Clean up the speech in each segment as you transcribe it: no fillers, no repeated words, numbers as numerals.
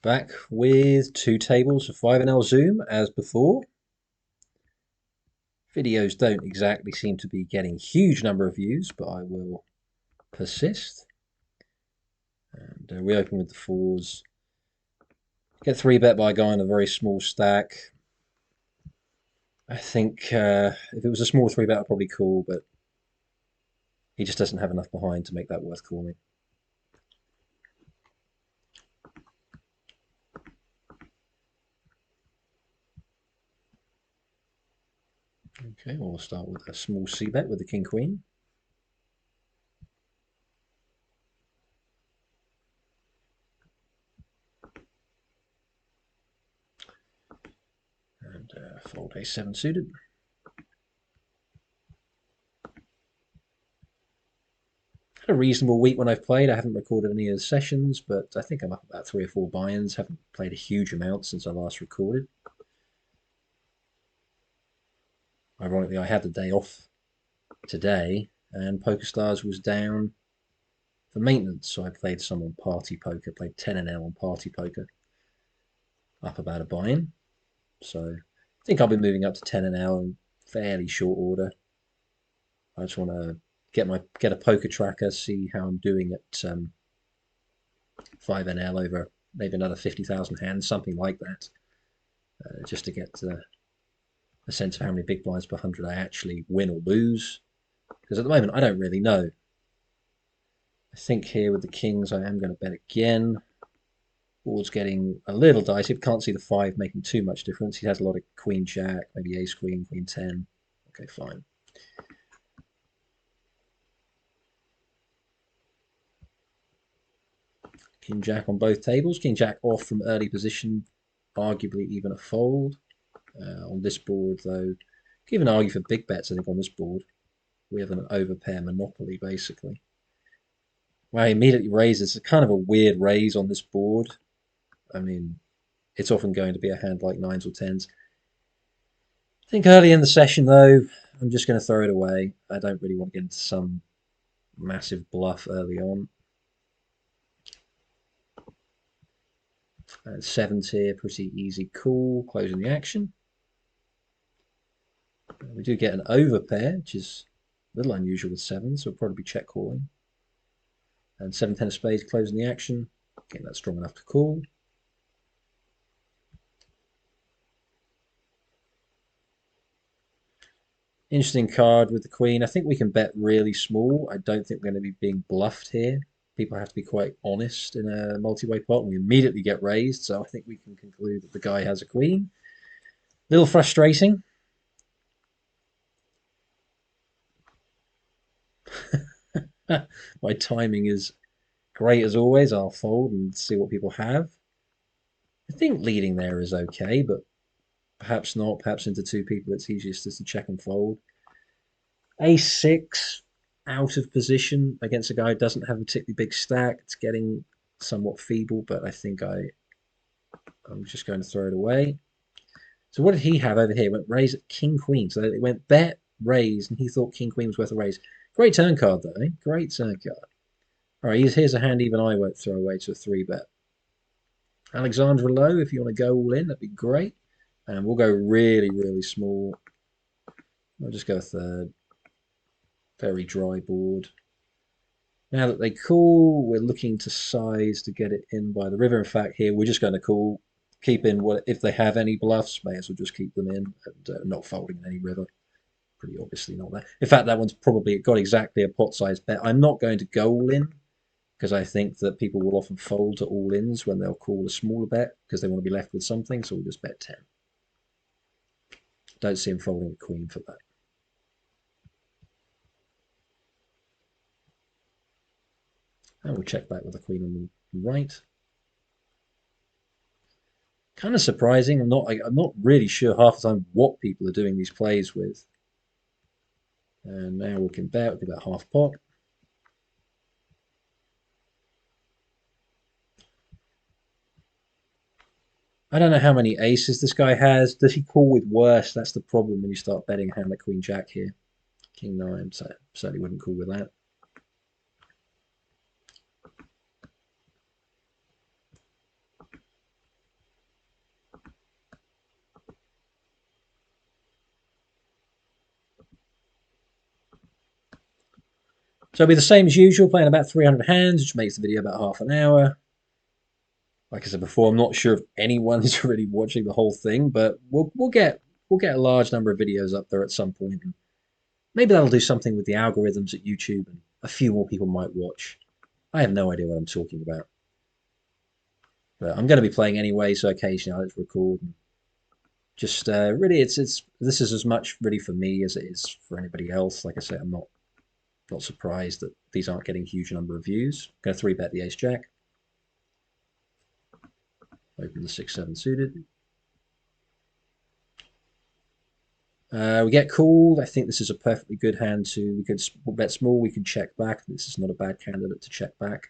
Back with two tables of 5NL Zoom as before. Videos don't exactly seem to be getting huge number of views, but I will persist. And we open with the fours. Get 3-bet by a guy on a very small stack. I think if it was a small 3-bet, I'd probably call, but he just doesn't have enough behind to make that worth calling. Okay, we'll start with a small c-bet with the king-queen. And fold a7 suited. Had a reasonable week when I've played. I haven't recorded any of the sessions, but I think I'm up about 3 or 4 buy-ins. Haven't played a huge amount since I last recorded. Ironically, I had the day off today, and Pokerstars was down for maintenance, so I played some on Party Poker, played 10NL on Party Poker, up about a buy-in. So I think I'll be moving up to 10NL in fairly short order. I just want to get a poker tracker, see how I'm doing at 5NL over maybe another 50,000 hands, something like that, just to get a sense of how many big blinds per 100 I actually win or lose. Because at the moment, I don't really know. I think here with the kings, I am going to bet again. Board's getting a little dicey. Can't see the 5 making too much difference. He has a lot of queen jack, maybe ace queen, queen 10. Okay, fine. King jack on both tables. King jack off from early position, arguably even a fold. On this board, though, give an argue for big bets, I think, on this board. We have an overpair monopoly, basically. Well, he immediately raises. It's kind of a weird raise on this board. I mean, it's often going to be a hand like 9s or 10s. I think early in the session, though, I'm just going to throw it away. I don't really want to get into some massive bluff early on. And 7s here, pretty easy call, closing the action. We do get an overpair, which is a little unusual with 7s, so we'll probably be check calling. And 7-10 of spades closing the action. Again, that's strong enough to call. Interesting card with the queen. I think we can bet really small. I don't think we're going to be being bluffed here. People have to be quite honest in a multi-way pot, and we immediately get raised, so I think we can conclude that the guy has a queen. Little frustrating. My timing is great as always. I'll fold and see what people have. I think leading there is okay, but perhaps not. Perhaps into 2 people it's easiest just to check and fold. A6 out of position against a guy who doesn't have a particularly big stack. It's getting somewhat feeble, but I think I'm just going to throw it away. So what did he have over here? It went raise at king queen. So it went bet, raise, and he thought king queen was worth a raise. Great turn card though, eh? Great turn card. All right, here's a hand even I won't throw away to a 3-bet. Alexandra Lowe, if you want to go all in, that'd be great. And we'll go really, really small. I'll just go third. Very dry board. Now that they call, we're looking to size to get it in by the river. In fact, here we're just going to call, keep in what if they have any bluffs, may as well just keep them in and not folding in any river. Pretty obviously not there. In fact, that one's probably got exactly a pot size bet. I'm not going to go all in because I think that people will often fold to all ins when they'll call a smaller bet because they want to be left with something. So we'll just bet 10. Don't see him folding a queen for that. And we'll check back with the queen on the right. Kind of surprising. I'm not really sure half the time what people are doing these plays with. And now we can bet half pot. I don't know how many aces this guy has. Does he call with worse? That's the problem when you start betting a hand like queen jack here. King 9, so certainly wouldn't call with that. So it'll be the same as usual, playing about 300 hands, which makes the video about half an hour. Like I said before, I'm not sure if anyone's really watching the whole thing, but we'll get a large number of videos up there at some point, and maybe that'll do something with the algorithms at YouTube, and a few more people might watch. I have no idea what I'm talking about, but I'm going to be playing anyway, so occasionally I'll just record. And just really, it's this is as much really for me as it is for anybody else. Like I say, I'm not surprised that these aren't getting a huge number of views. I'm going to three bet the ace jack. Open the 6-7 suited. We get called. I think this is a perfectly good hand to. We can bet small. We can check back. This is not a bad candidate to check back.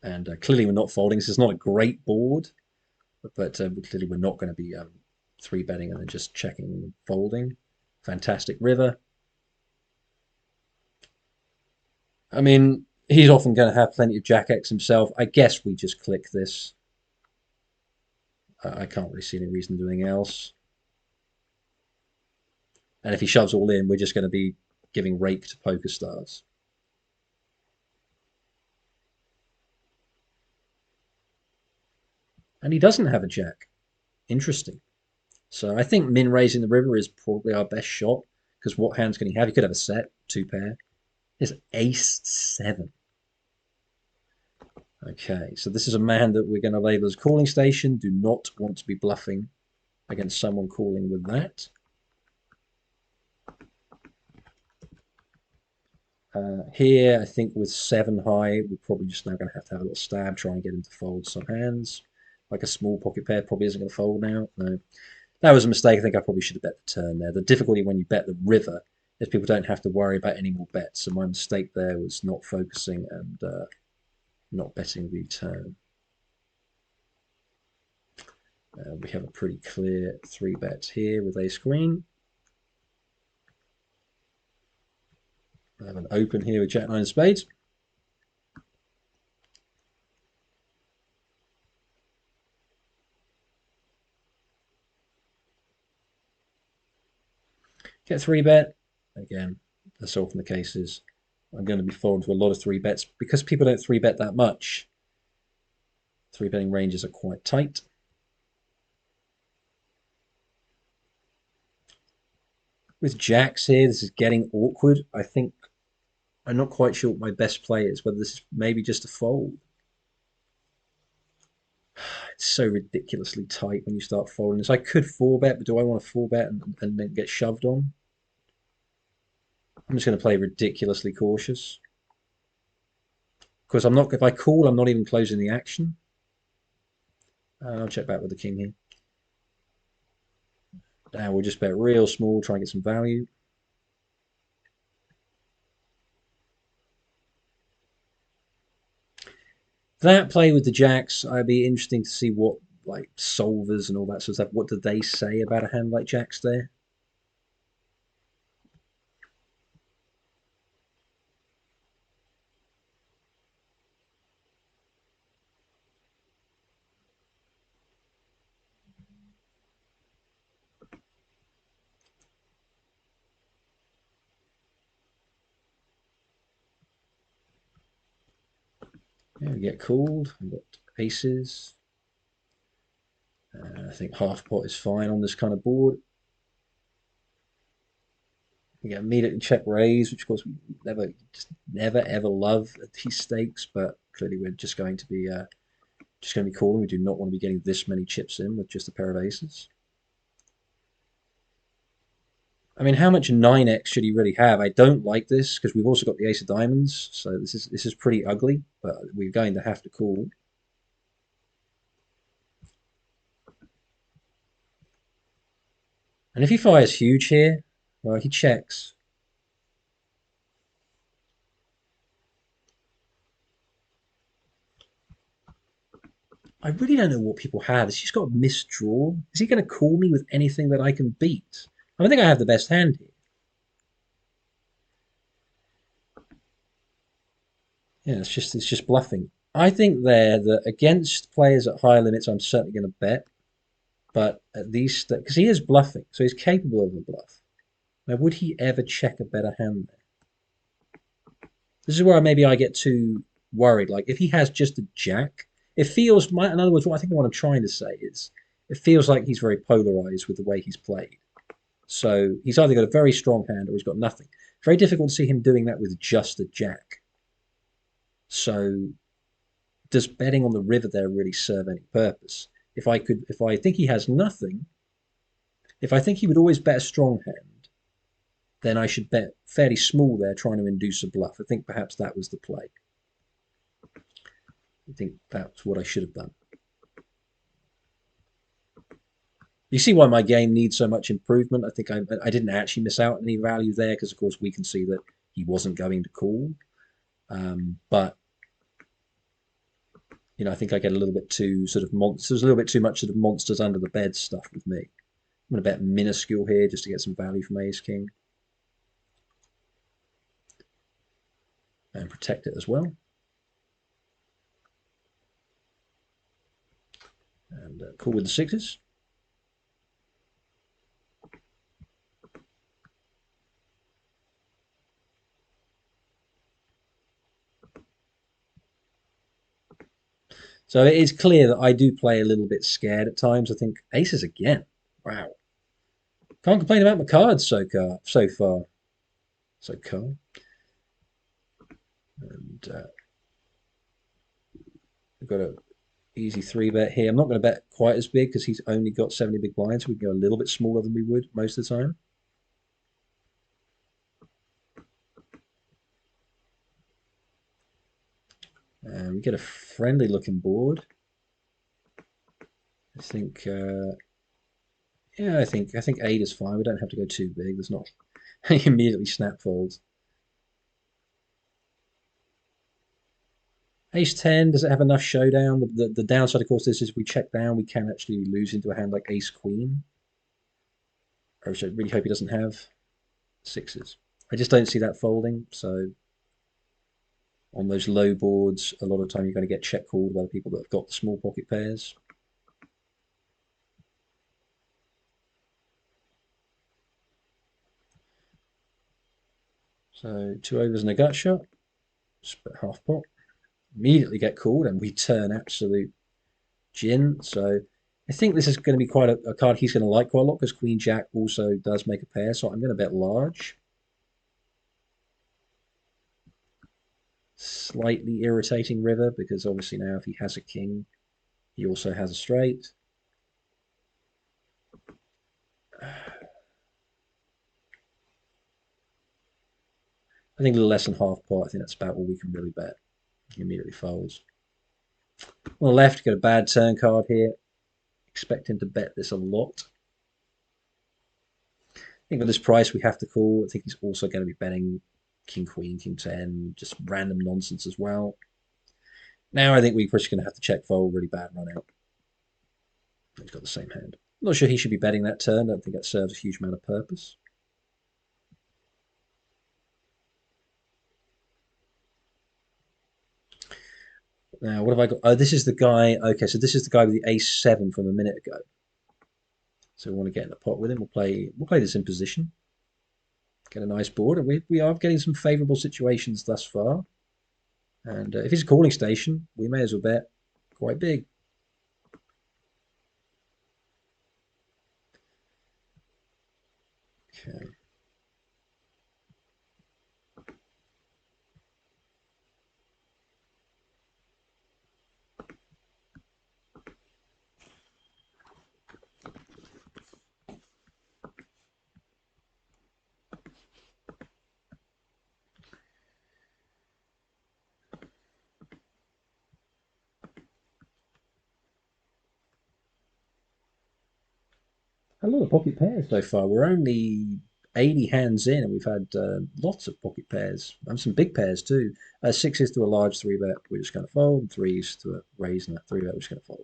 And clearly we're not folding. This is not a great board, but clearly we're not going to be three betting and then just checking and folding. Fantastic river. I mean, he's often going to have plenty of jack X himself. I guess we just click this. I can't really see any reason doing else. And if he shoves all in, we're just going to be giving rake to Pokerstars. And he doesn't have a jack. Interesting. So I think min raising the river is probably our best shot, because what hands can he have? He could have a set, two pair. Here's ace 7. Okay, so this is a man that we're going to label as calling station. Do not want to be bluffing against someone calling with that. Here, I think with 7 high, we're probably just now going to have a little stab, try and get him to fold some hands. Like a small pocket pair probably isn't going to fold now. No, that was a mistake. I think I probably should have bet the turn there. The difficulty when you bet the river is people don't have to worry about any more bets. So my mistake there was not focusing and not betting the turn. We have a pretty clear 3 bets here with ace queen. I have an open here with jack 9 of spades. Get 3 bet. Again, that's often the case is I'm going to be falling to a lot of 3 bets because people don't 3 bet that much. 3 betting ranges are quite tight. With jacks here, this is getting awkward. I think I'm not quite sure what my best play is, whether this is maybe just a fold. It's so ridiculously tight when you start folding this. I could 4-bet, but do I want to 4-bet and then get shoved on? I'm just going to play ridiculously cautious. Because I'm not. If I call, I'm not even closing the action. I'll check back with the king here. Now we'll just bet real small, try and get some value. That play with the jacks, I'd be interesting to see what like solvers and all that sort of stuff. What do they say about a hand like jacks there? Yeah, we get called. We've got aces. I think half pot is fine on this kind of board. We get immediately check raise, which of course we never ever love at these stakes, but clearly we're just going to be calling. We do not want to be getting this many chips in with just a pair of aces. I mean, how much 9x should he really have? I don't like this because we've also got the ace of diamonds, so this is pretty ugly, but we're going to have to call. And if he fires huge here, well, he checks. I really don't know what people have. Has he just got a misdraw? Is he going to call me with anything that I can beat? I think I have the best hand here. Yeah, it's just bluffing. I think there that against players at higher limits, I'm certainly going to bet. But at least because he is bluffing, so he's capable of a bluff. Now, would he ever check a better hand there? This is where maybe I get too worried. Like if he has just a jack, it feels. In other words, what I think what I'm trying to say is, it feels like he's very polarized with the way he's played. So he's either got a very strong hand or he's got nothing. Very difficult to see him doing that with just a jack. So does betting on the river there really serve any purpose? If I think he has nothing, if I think he would always bet a strong hand, then I should bet fairly small there, trying to induce a bluff. I think perhaps that was the play. I think that's what I should have done. You see why my game needs so much improvement. I think I didn't actually miss out on any value there because, of course, we can see that he wasn't going to call. But I think I get a little bit too sort of monsters, a little bit too much sort of monsters under the bed stuff with me. I'm going to bet minuscule here just to get some value from Ace King and protect it as well. And call with the sixes. So it is clear that I do play a little bit scared at times. I think aces again. Wow. Can't complain about my cards so far. So calm. And we've got a easy three bet here. I'm not going to bet quite as big because he's only got 70 big blinds. So we can go a little bit smaller than we would most of the time. And we get a friendly looking board. I think, yeah, I think eight is fine. We don't have to go too big. There's not he immediately snap folds. Ace 10, does it have enough showdown? The downside, of course, is if we check down, we can actually lose into a hand like Ace Queen. I really hope he doesn't have sixes. I just don't see that folding. So on those low boards, a lot of time you're going to get check called by the people that have got the small pocket pairs. So two overs and a gut shot. Split half pot. Immediately get called and we turn absolute gin. So I think this is going to be quite a card he's going to like quite a lot because Queen Jack also does make a pair. So I'm going to bet large. Slightly irritating river because obviously now if he has a king, he also has a straight. I think a little less than half pot. I think that's about all we can really bet. He immediately folds. On the left, got a bad turn card here. Expect him to bet this a lot. I think with this price, we have to call. I think he's also going to be betting King Queen, King 10, just random nonsense as well. Now I think we're just going to have to check fold, really bad run out. He's got the same hand. I'm not sure he should be betting that turn. I don't think that serves a huge amount of purpose. Now, what have I got? Oh, this is the guy. Okay, so this is the guy with the ace 7 from a minute ago. So we want to get in the pot with him. We'll play this in position. Get a nice board, and we are getting some favourable situations thus far. And if it's a calling station, we may as well bet quite big. Okay. A lot of pocket pairs so far. We're only 80 hands in, and we've had lots of pocket pairs and some big pairs too. Sixes to a large three bet, we're just going to fold. And threes to a raise and a three bet, we're just going to fold.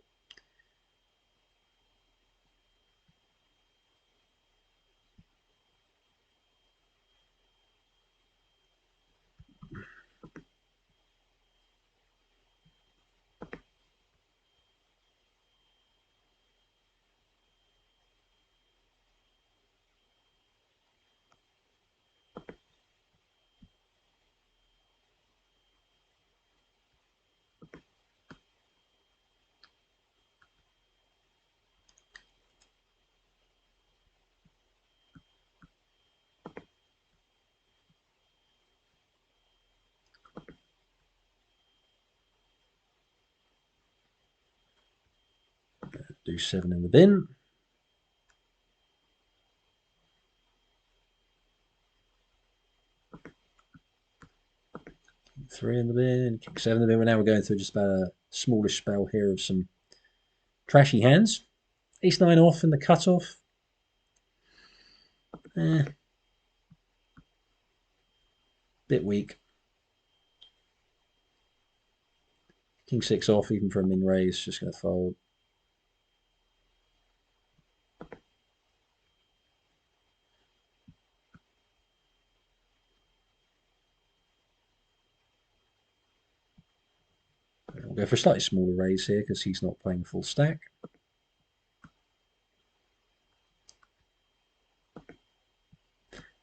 Do 7 in the bin. King 3 in the bin. King 7 in the bin. Now we're going through just about a smallish spell here of some trashy hands. Ace 9 off in the cutoff. Bit weak. King 6 off, even for a min raise, just going to fold. We'll go for a slightly smaller raise here because he's not playing full stack.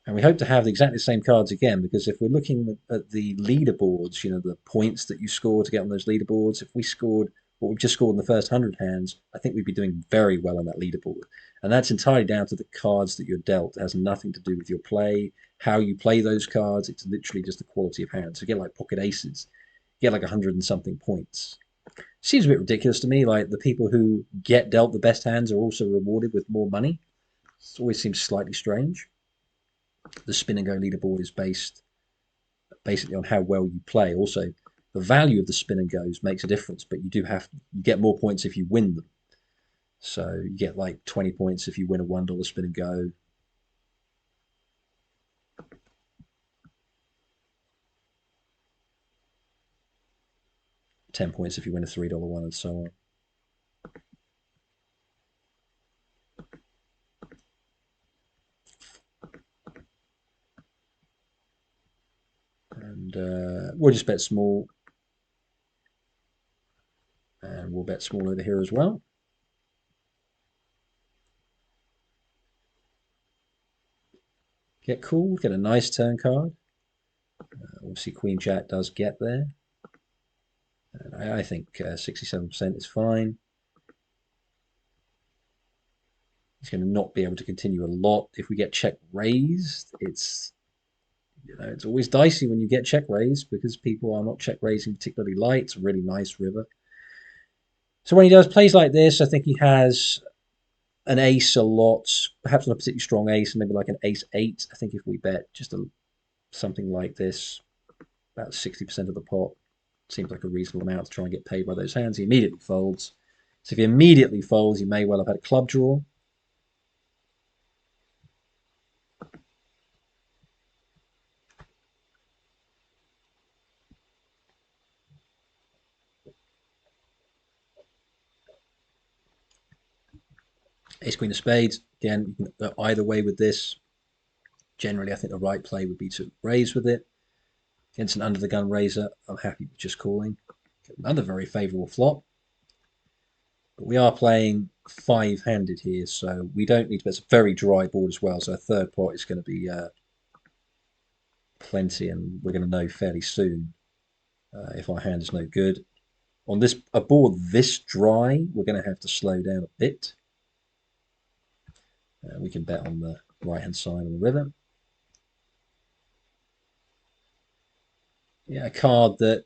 And we hope to have exactly the same cards again, because if we're looking at the leaderboards, you know, the points that you score to get on those leaderboards, if we scored what we've just scored in the first 100 hands, I think we'd be doing very well on that leaderboard. And that's entirely down to the cards that you're dealt. It has nothing to do with your play, how you play those cards. It's literally just the quality of hands. So you get like pocket aces, you get like 100 and something points. Seems a bit ridiculous to me, like the people who get dealt the best hands are also rewarded with more money. It always seems slightly strange. The spin and go leaderboard is based basically on how well you play. Also, the value of the spin and goes makes a difference, but you get more points if you win them. So you get like 20 points if you win a $1 spin and go. $10 if you win a $3 one, and so on. And we'll just bet small. And we'll bet small over here as well. Get cool, get a nice turn card. Obviously, Queen Jack does get there. And I think 67% is fine. He's going to not be able to continue a lot. If we get check raised, it's always dicey when you get check raised because people are not check raising particularly light. It's a really nice river. So when he does plays like this, I think he has an ace a lot, perhaps not a particularly strong ace, maybe like an ace 8. I think if we bet just something like this, about 60% of the pot, seems like a reasonable amount to try and get paid by those hands. He immediately folds. So if he immediately folds, he may well have had a club draw. Ace Queen of Spades, again, you can go either way with this. Generally, I think the right play would be to raise with it. Against an under the gun raiser, I'm happy with just calling. Another very favourable flop. But we are playing 5-handed here, so we don't need to. It's a very dry board as well, so a third pot is going to be plenty, and we're going to know fairly soon if our hand is no good. On a board this dry, we're going to have to slow down a bit. We can bet on the right-hand side of the river. Yeah, a card that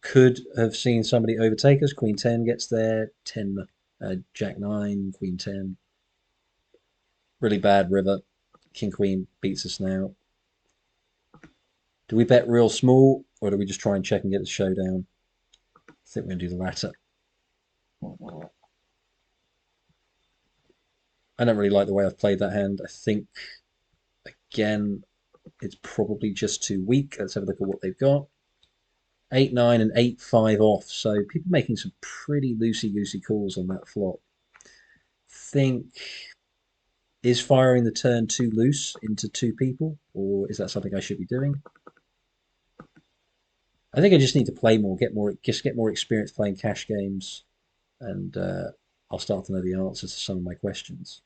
could have seen somebody overtake us. Queen 10 gets there. 10, Jack 9, Queen 10. Really bad river. King Queen beats us now. Do we bet real small, or do we just try and check and get the showdown? I think we're going to do the latter. I don't really like the way I've played that hand. I think, again, it's probably just too weak. Let's have a look at what they've got. 8-9 and 8-5 off. So people making some pretty loosey-goosey calls on that flop. Think, is firing the turn too loose into 2 people, or is that something I should be doing? I think I just need to play more, get more experience playing cash games, and I'll start to know the answers to some of my questions.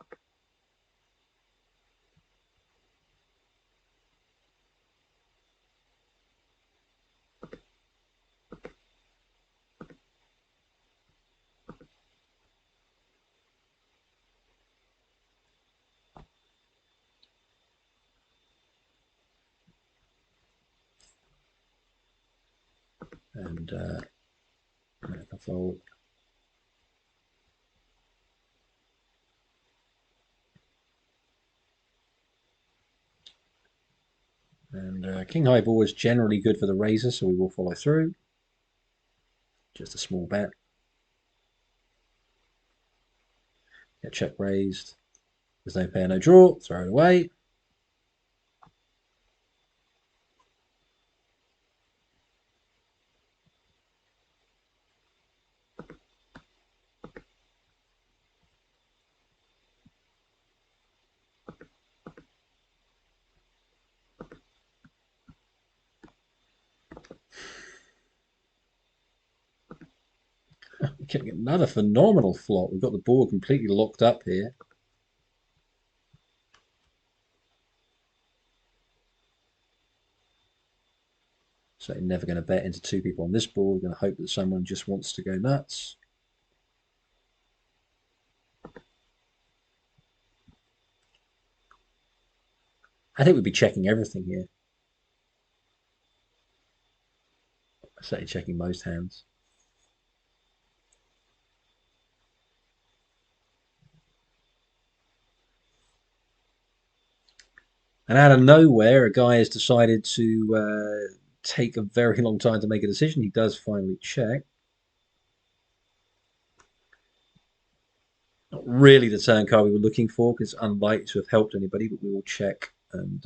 And I fold. King high board is generally good for the raiser, so we will follow through. Just a small bet. Get check raised. There's no pair, no draw. Throw it away. We're getting another phenomenal flop. We've got the board completely locked up here. So you're never going to bet into two people on this board. We're going to hope that someone just wants to go nuts. I think we'd be checking everything here. Certainly checking most hands. And out of nowhere, a guy has decided to take a very long time to make a decision. He does finally check. Not really the turn card we were looking for, because it's unlikely to have helped anybody, but we will check and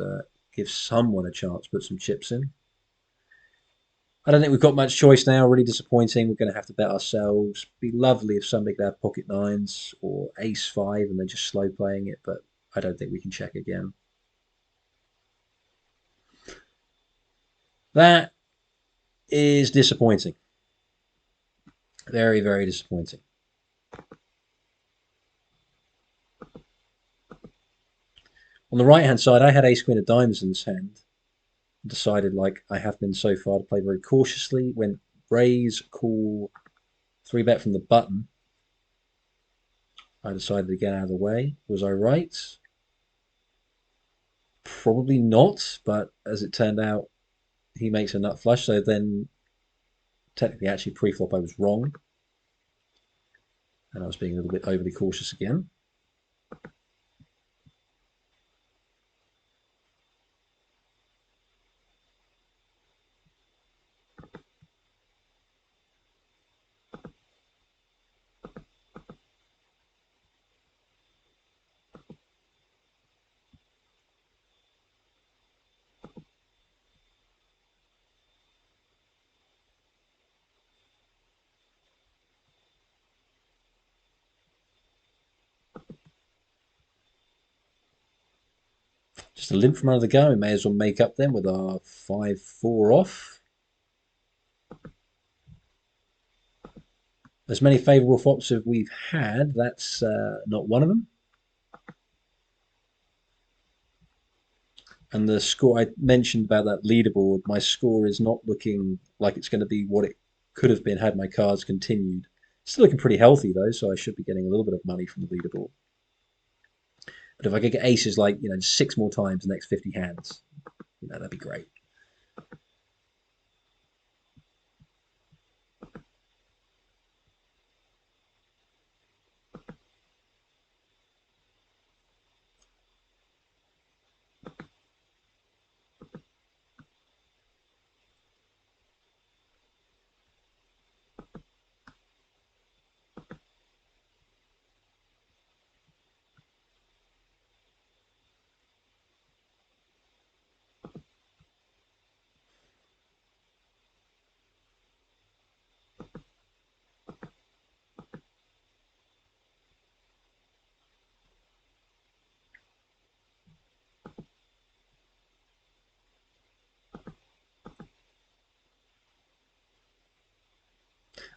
give someone a chance to put some chips in. I don't think we've got much choice now. Really disappointing. We're going to have to bet ourselves. Be lovely if somebody could have pocket nines or ace five and then just slow playing it, but I don't think we can check again. That is disappointing. Very, very disappointing. On the right hand side, I had ace queen of diamonds in this hand. Decided, like I have been so far, to play very cautiously. Went raise, call, three bet from the button. I decided to get out of the way. Was I right? Probably not, but as it turned out, he makes a nut flush. So then, technically, actually, pre-flop, I was wrong. And I was being a little bit overly cautious again. Just a limp from under the gun. We may as well make up then with our 5-4 off. As many favourable flops as we've had, that's not one of them. And the score I mentioned about that leaderboard, my score is not looking like it's going to be what it could have been had my cards continued. Still looking pretty healthy though, so I should be getting a little bit of money from the leaderboard. But if I could get aces like 6 more times the next 50 hands, that'd be great.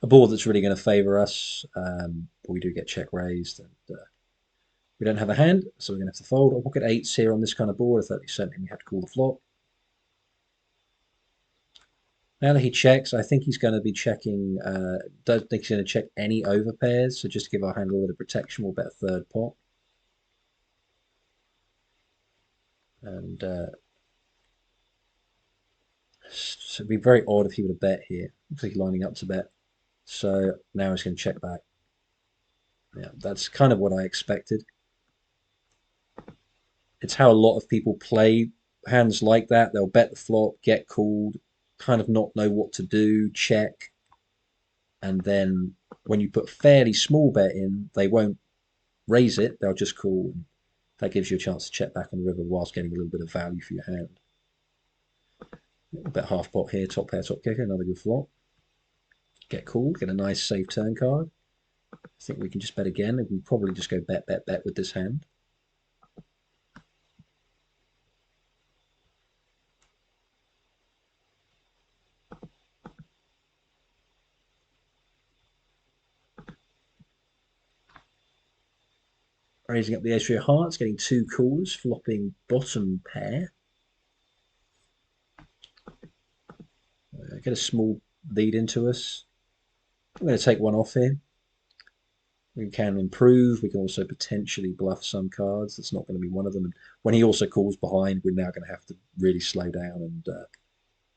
A board that's really going to favour us, but we do get check raised, and we don't have a hand, so we're going to have to fold. I'll pocket eights here on this kind of board. I thought certainly we have to call the flop. Now that he checks, I think he's going to be checking. Don't think he's going to check any over pairs. So just to give our hand a little bit of protection, we'll bet a third pot. And so it'd be very odd if he would have bet here. Looks like he's lining up to bet. So now he's going to check back. Yeah, that's kind of what I expected. It's how a lot of people play hands like that, they'll bet the flop, get called, kind of not know what to do, check, and then when you put a fairly small bet in, they won't raise it, they'll just call. That gives you a chance to check back on the river whilst getting a little bit of value for your hand. Bet half pot here, top pair, top kicker, another good flop. Get called, get a nice safe turn card. I think we can just bet again. We can probably just go bet, bet, bet with this hand. Raising up the ace of hearts, getting two calls, flopping bottom pair. Get a small lead into us. I'm going to take one off here. We can improve. We can also potentially bluff some cards. That's not going to be one of them. And when he also calls behind, we're now going to have to really slow down. And I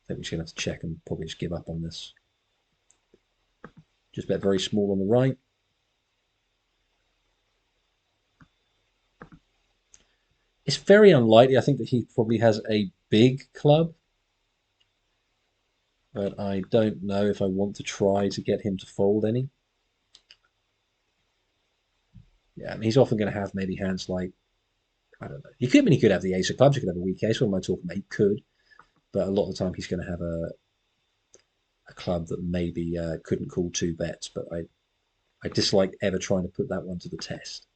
think we're just going to have to check and probably just give up on this. Just bet very small on the right. It's very unlikely. I think that he probably has a big club. But I don't know if I want to try to get him to fold any. Yeah, I mean, he's often going to have maybe hands like, I don't know. He could have the ace of clubs. He could have a weak ace. What am I talking about? He could, but a lot of the time he's going to have a club that maybe couldn't call two bets. But I dislike ever trying to put that one to the test.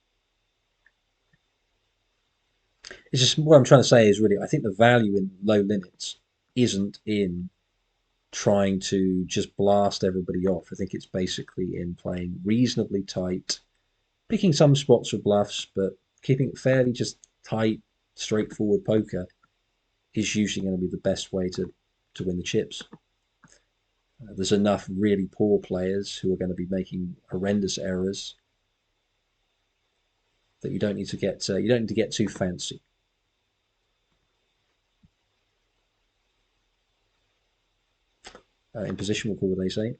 It's just what I'm trying to say is really I think the value in low limits isn't in trying to just blast everybody off. I think it's basically in playing reasonably tight, picking some spots for bluffs, but keeping it fairly just tight, straightforward poker is usually going to be the best way to win the chips. There's enough really poor players who are going to be making horrendous errors that you don't need to get too fancy. In position, we'll call what they say.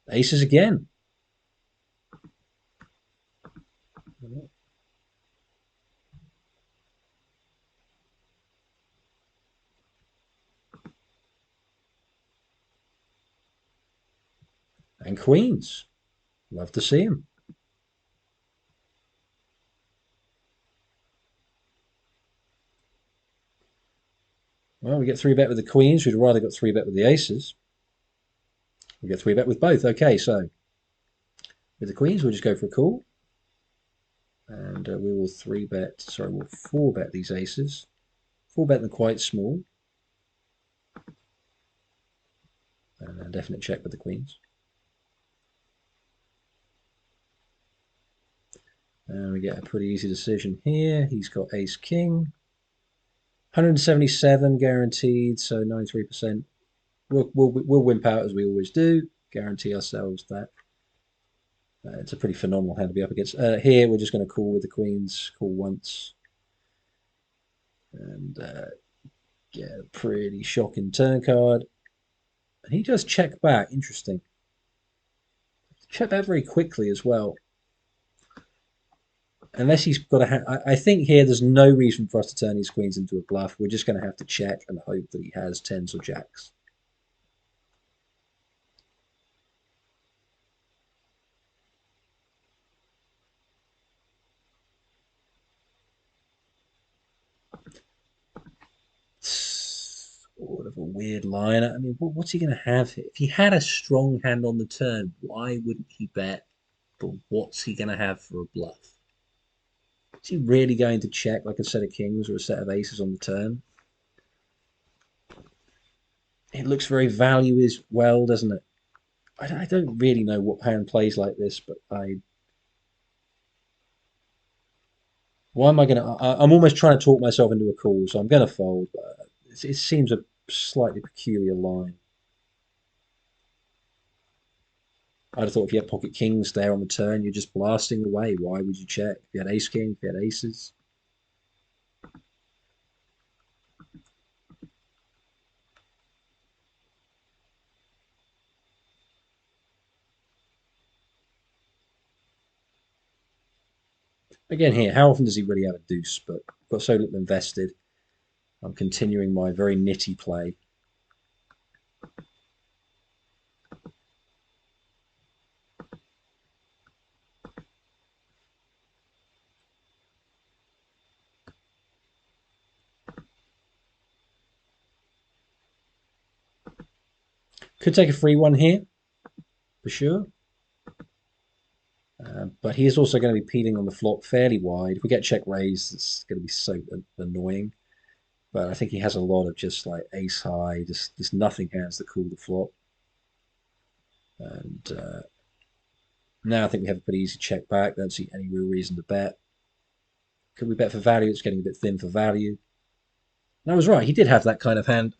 Aces again. And queens. Love to see him. Well, we get three bet with the queens. We'd rather got three bet with the aces. We get three bet with both. Okay, so with the queens, we'll just go for a call. And we will we'll four bet these aces. Four bet them quite small. And a definite check with the queens. And we get a pretty easy decision here. He's got ace king. 177 guaranteed, so 93%. We'll wimp out as we always do. Guarantee ourselves that. It's a pretty phenomenal hand to be up against. Here we're just going to call with the queens. Call once. And get a pretty shocking turn card. And he does check back. Interesting. Check back very quickly as well. Unless he's got a hand. I think here there's no reason for us to turn his queens into a bluff. We're just going to have to check and hope that he has tens or jacks. Sort of a weird line. I mean, what's he going to have here? If he had a strong hand on the turn, why wouldn't he bet? But what's he going to have for a bluff? Is he really going to check like a set of kings or a set of aces on the turn? It looks very value as well, doesn't it? I don't really know what hand plays like this, but why am I going to? I'm almost trying to talk myself into a call, so I'm going to fold. But it seems a slightly peculiar line. I'd have thought if you had pocket kings there on the turn, you're just blasting away. Why would you check? If you had ace king, if you had aces. Again here, how often does he really have a deuce? But I've got so little invested. I'm continuing my very nitty play. Could take a free one here, for sure. But he is also going to be peeling on the flop fairly wide. If we get check raised, it's going to be so annoying. But I think he has a lot of just like ace high, just nothing hands that cool the flop. And now I think we have a pretty easy check back. Don't see any real reason to bet. Could we bet for value? It's getting a bit thin for value. And I was right. He did have that kind of hand.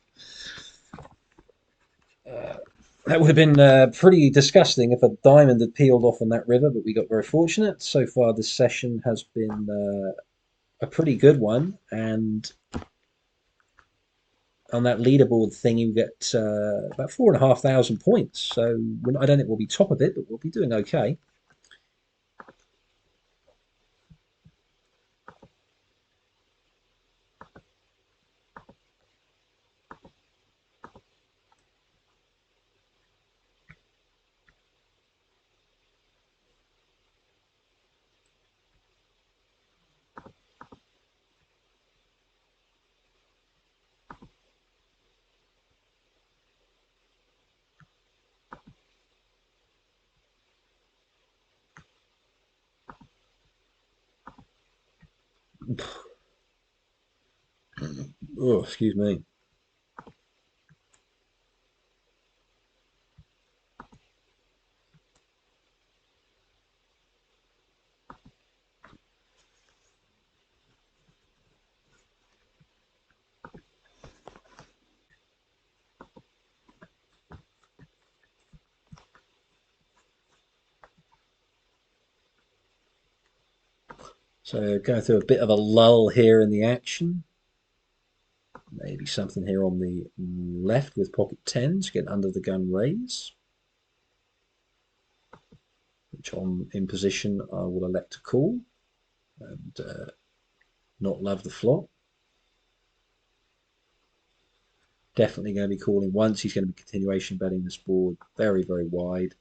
Uh, that would have been pretty disgusting if a diamond had peeled off on that river, but we got very fortunate. So far, this session has been a pretty good one. And on that leaderboard thing, you get about 4,500 points. So I don't think we'll be top of it, but we'll be doing okay. Oh, excuse me. So going through a bit of a lull here in the action. Maybe something here on the left with pocket tens, get under the gun raise, which on in position I will elect to call and not love the flop. Definitely going to be calling once. He's going to be continuation betting this board very, very wide.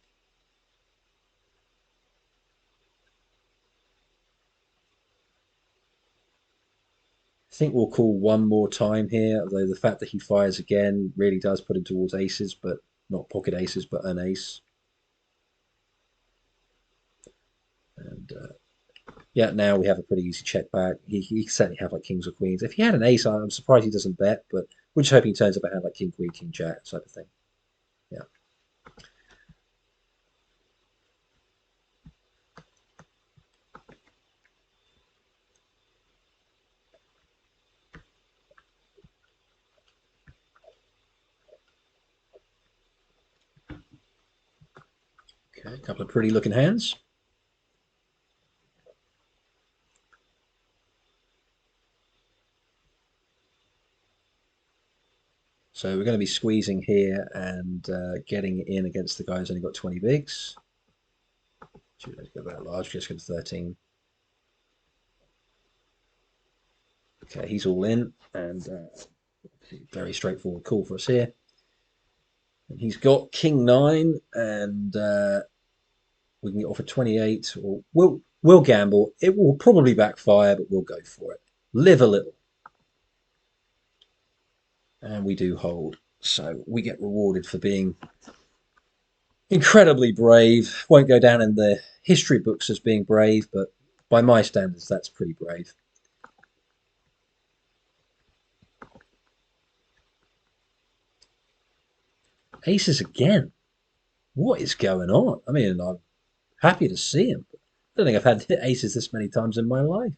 I think we'll call one more time here, although the fact that he fires again really does put him towards aces, but not pocket aces, but an ace. And yeah, now we have a pretty easy check back. He can certainly have like kings or queens. If he had an ace, I'm surprised he doesn't bet, but we're just hoping he turns up a hand like king, queen, king, jack type of thing. Yeah. Okay, a couple of pretty looking hands. So we're going to be squeezing here and getting in against the guy who's only got 20 bigs. Let's go that large, just go to 13. Okay, he's all in, and very straightforward call for us here. And he's got king nine, and we can get off at 28, or we'll gamble. It will probably backfire, but we'll go for it. Live a little, and we do hold. So we get rewarded for being incredibly brave. Won't go down in the history books as being brave, but by my standards, that's pretty brave. Aces again. What is going on? I mean, I'm happy to see him. But I don't think I've had aces this many times in my life.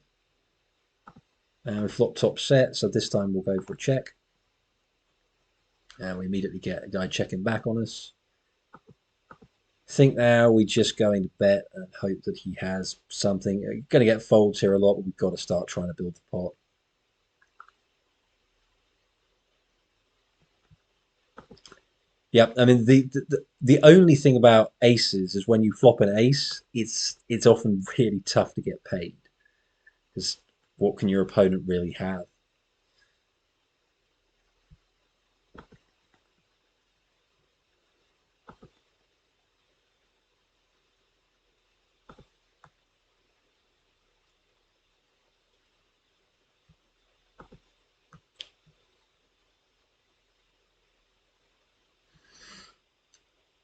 And we flop top set, so this time we'll go for a check. And we immediately get a guy checking back on us. Think now we're just going to bet and hope that he has something. Going to get folds here a lot, but we've got to start trying to build the pot. Yep, I mean the only thing about aces is when you flop an ace, it's often really tough to get paid. Because what can your opponent really have?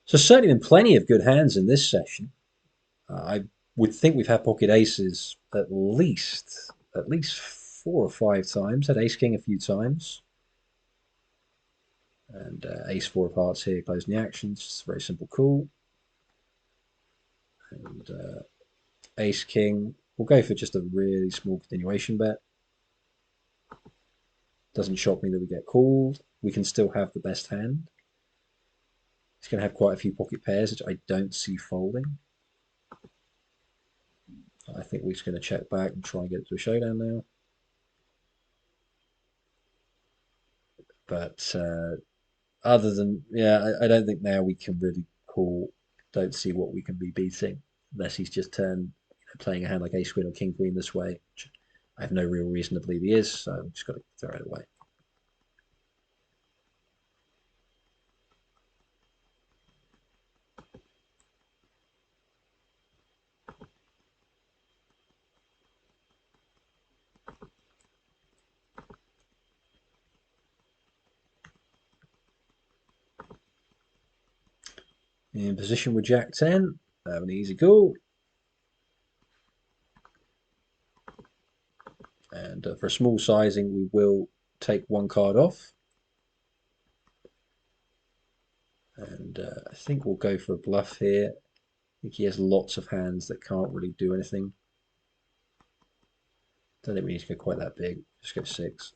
So certainly been plenty of good hands in this session. I would think we've had pocket aces at least 4 or 5 times. Had ace king a few times, and ace four of hearts here closing the actions. It's a very simple call, and ace king. We'll go for just a really small continuation bet. Doesn't shock me that we get called. We can still have the best hand. He's going to have quite a few pocket pairs, which I don't see folding. I think we're just going to check back and try and get it to a showdown now. But other than, yeah, I don't think now we can really call. Don't see what we can be beating unless he's just playing a hand like ace queen or king queen this way, which I have no real reason to believe he is, so I'm just got to throw it away. In position with Jack 10, have an easy call. And for a small sizing, we will take one card off. And I think we'll go for a bluff here. I think he has lots of hands that can't really do anything. Don't think we need to go quite that big. Just go 6.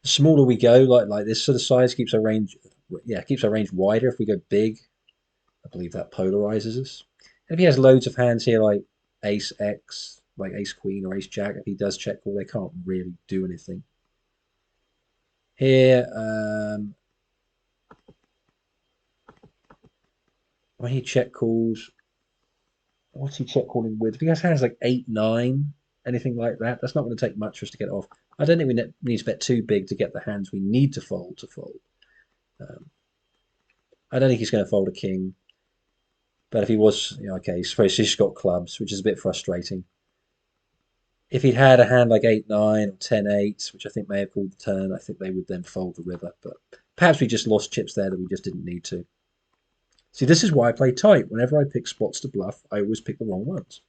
The smaller we go, like this sort of size, keeps our range. Yeah, keeps our range wider. If we go big, I believe that polarizes us. And if he has loads of hands here, like ace X, like ace queen or ace jack, if he does check call, they can't really do anything. Here, when he check calls, what's he check calling with? If he has hands like 8, 9, anything like that, that's not going to take much for us to get off. I don't think we need to bet too big to get the hands we need to fold. I don't think he's going to fold a king. But if he was, okay, he's just got clubs, which is a bit frustrating. If he'd had a hand like 8, 9 or 10, 8, which I think may have called the turn, I think they would then fold the river. But perhaps we just lost chips there that we just didn't need to. See, this is why I play tight. Whenever I pick spots to bluff, I always pick the wrong ones.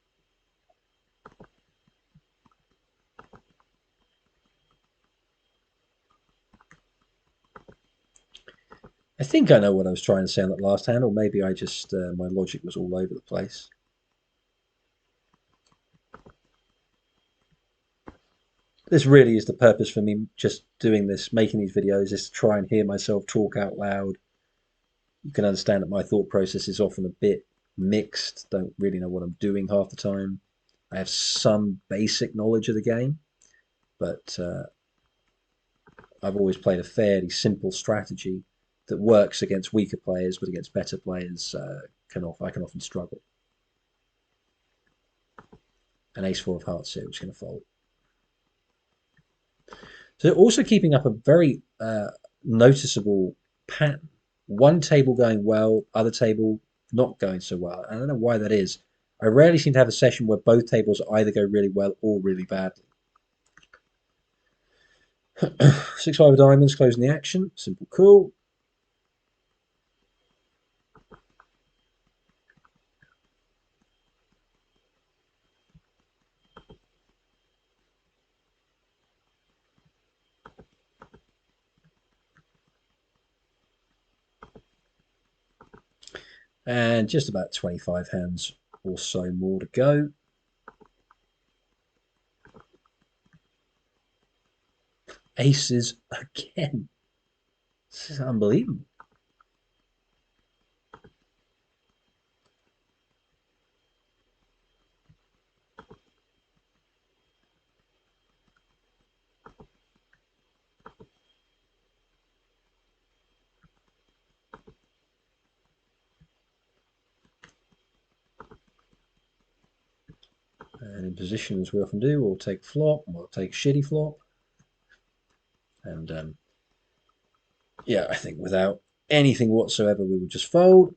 I think I know what I was trying to say on that last hand, or maybe I just, my logic was all over the place. This really is the purpose for me just doing this, making these videos, is to try and hear myself talk out loud. You can understand that my thought process is often a bit mixed, don't really know what I'm doing half the time. I have some basic knowledge of the game, but I've always played a fairly simple strategy that works against weaker players, but against better players, I can often struggle. An ace four of hearts here, which is going to fold. So also keeping up a very noticeable pattern. One table going well, other table not going so well. I don't know why that is. I rarely seem to have a session where both tables either go really well or really badly. 6-5 of diamonds closing the action. Simple call. And just about 25 hands or so more to go. Aces again. This is unbelievable. And in position, as we often do, we'll take flop, we'll take shitty flop. And yeah, I think without anything whatsoever, we would just fold.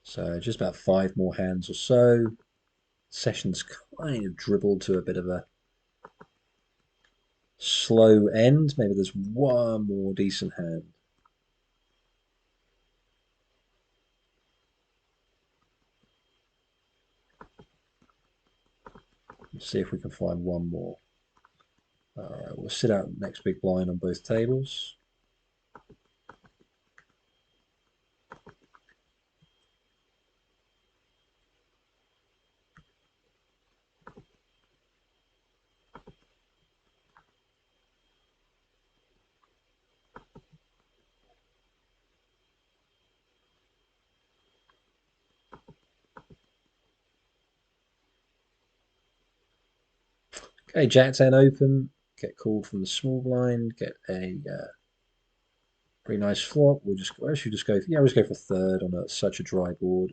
So just about 5 more hands or so. Session's kind of dribbled to a bit of a slow end. Maybe there's one more decent hand. Let's see if we can find one more. All right, we'll sit out next big blind on both tables. Okay, Jack 10 open. Get called from the small blind. Get a pretty nice flop. We'll just actually just go. Yeah, we'll just go for third on such a dry board.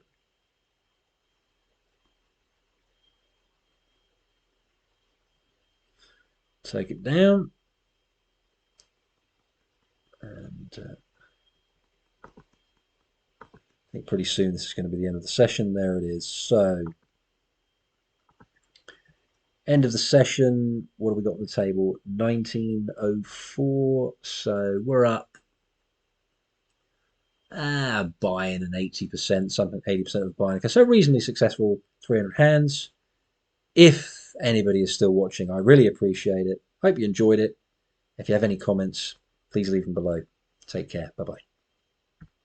Take it down, and I think pretty soon this is going to be the end of the session. There it is. So end of the session. What have we got on the table? 1904. So we're up. Buying an 80%, something 80% of buying. Okay, so reasonably successful 300 hands. If anybody is still watching, I really appreciate it. Hope you enjoyed it. If you have any comments, please leave them below. Take care. Bye bye.